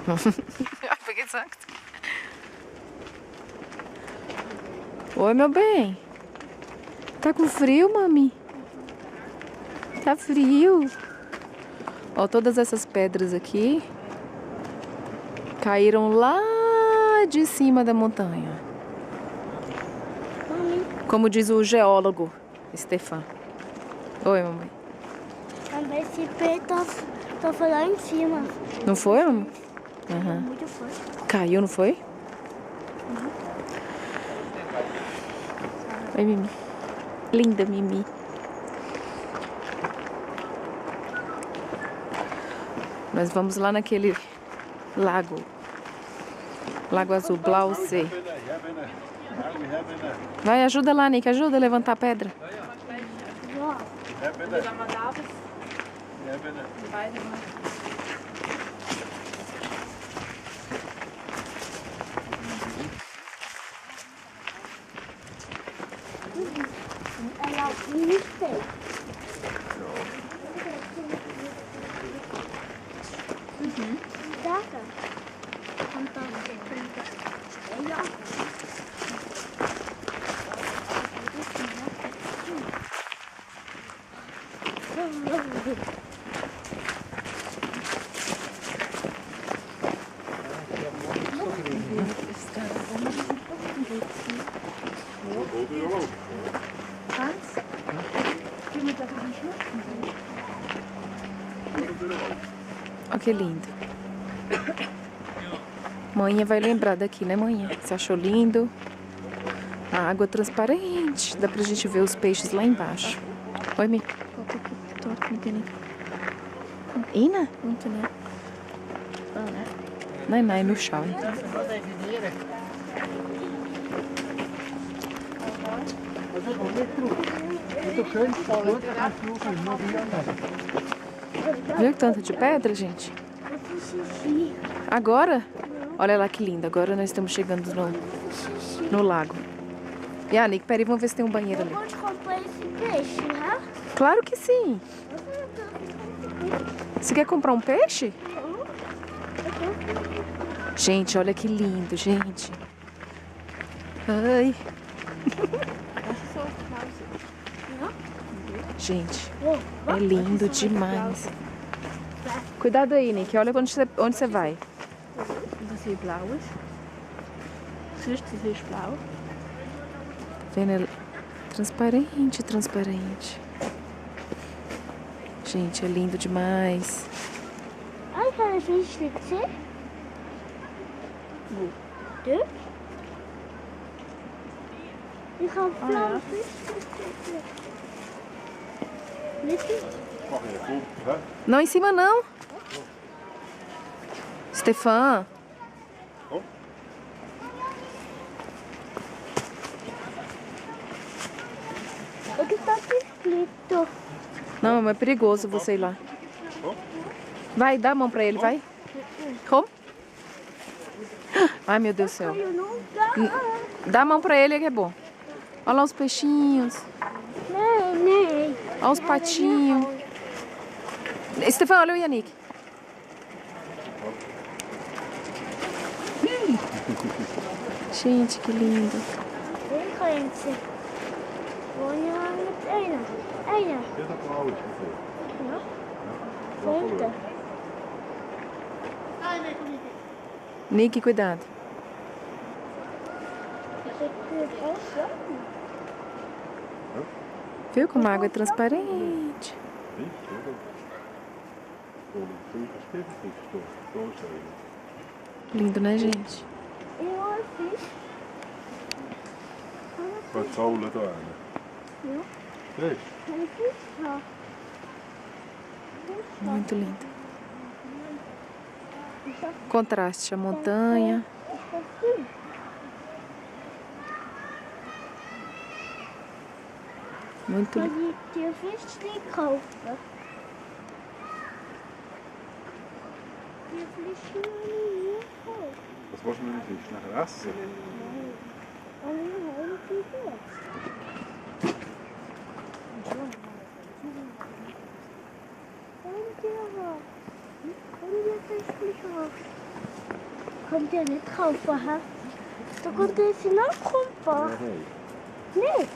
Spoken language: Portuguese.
Hab ich gesagt. Oi, meu bem. Tá com frio, mami? Tá frio. Ó, todas essas pedras aqui caíram lá de cima da montanha. Mami. Como diz o geólogo, Stefan. Oi, mamãe. Também esse pé foi lá em cima. Não foi, mamãe? Uhum. Muito forte. Caiu, não foi? Oi, Mimi. Linda, Mimi. Nós vamos lá naquele lago. Lago Azul, Blau See. Vai, ajuda lá, Nick. Ajuda a levantar a pedra. Ela nicht fällt. Danke. Kommt da. Ja. Olha que lindo. Manhã vai lembrar daqui, né, manhã? Você achou lindo? A água transparente. Dá pra gente ver os peixes lá embaixo. Oi, Mi. Ina? Não, é no chão. Viu que tanto de pedra, gente? Agora? Olha lá que lindo. Agora nós estamos chegando no lago. E a Nick, peraí, vamos ver se tem um banheiro ali. Pode comprar esse peixe, né? Claro que sim. Você quer comprar um peixe? Gente, olha que lindo, gente. Ai. Gente, é lindo demais. Cuidado aí, Nick. Olha onde você vai. Das hier blau ist. Siehst du, das ist blau. Vendo? Transparente, transparente. Gente, é lindo demais. Ai, kann ich nicht sehen? Wo? Du? Ich habe blaue Fische. Não, em cima não. Stefan. O que está escrito? Não, é perigoso você ir lá. Vai, dá a mão pra ele, vai. Como? Ai, meu Deus do céu. Eu não dá. Dá a mão pra ele que é bom. Olha lá os peixinhos. Nem. Olha os patinhos. Stefan, olha o Yannick. Gente, que lindo. Den kan je niet zien. Woon je maar met ene? Ene? Ja, dat wou ik gezien. Ja? Vijfde. Nick, cuidado. Viu como a água é transparente? Lindo, né, gente? Eu fiz. Wat zolen daar? Ja. Nee. Eu fiz só. Muito lindo. Contraste, a montanha. Muito lindo. Maar die vis die kopen. Die vis die niet kopen. Was was mit dem Fisch? Nachher essen? Alleen hele vis. Onde eu vou? Onde eu tenho que kommt ja nicht drauf, hä? Da kommt jetzt hinaufkommen. Hey. Nee.